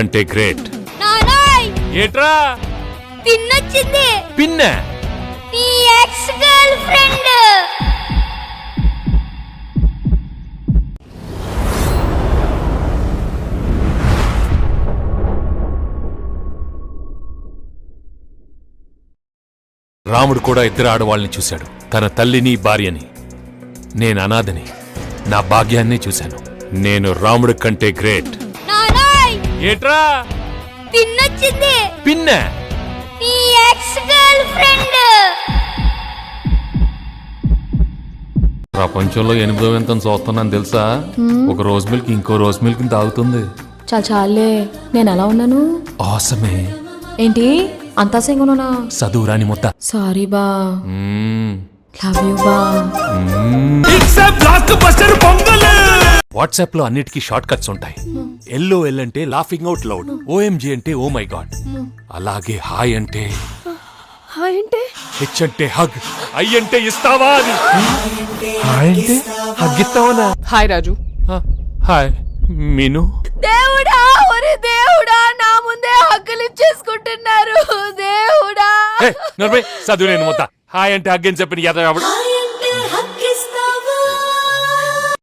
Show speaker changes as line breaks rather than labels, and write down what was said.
అంటే గ్రేట్.
నానాయ్
ఏట్రా
పిన్నొచ్చింది.
పిన్న
నీ ఎక్స్ గర్ల్ ఫ్రెండ్.
రాముడు కూడా ఇద్దరు ఆడవాళ్ళని చూశాడు, తన తల్లిని భార్యని. నేను అనాథని, నా భాగ్యాన్ని చూశాను. నేను రాముడి కంటే గ్రేట్.
నానాయ్
ఏట్రా
పిన్నొచ్చింది.
పిన్న
నీ ఎక్స్ గర్ల్ ఫ్రెండ్.
ప్రపంచంలో 8వ వింతను చూస్తున్నాను తెలుసా? ఒక రోజ్ మిల్క్ ఇంకో రోజ్ మిల్క్ తాగుతుంది.
చాలే నేను ఎలా ఉన్నాను?
ఆసమే.
ఏంటి అంతా సింగనునా?
చదువురాని మొత్త.
సారీ బా, లవ్ యూ బా.
వాట్సాప్ లో అన్నిటికీ షార్ట్ కట్స్ ఉంటాయి. LOL అంటే లాఫింగ్ అవుట్ లౌడ్, OMG అంటే ఓ మై గాడ్, అలాగే హాయ్ అంటే హెచ్ అంటే హగ్, ఐ అంటే ఇస్తావా అని. హాయ్ అంటే హగ్ ఇస్తావా?
హాయ్ రాజు.
హాయ్ మీను.
దేవుడా, ఒరే దేవుడా, నా ముందే హక్కులు ఇచ్చేసుకుంటున్నారు దేవుడా.
చదువు నేను మొత్త. హాయ్ అంటే హగ్ అని చెప్పిన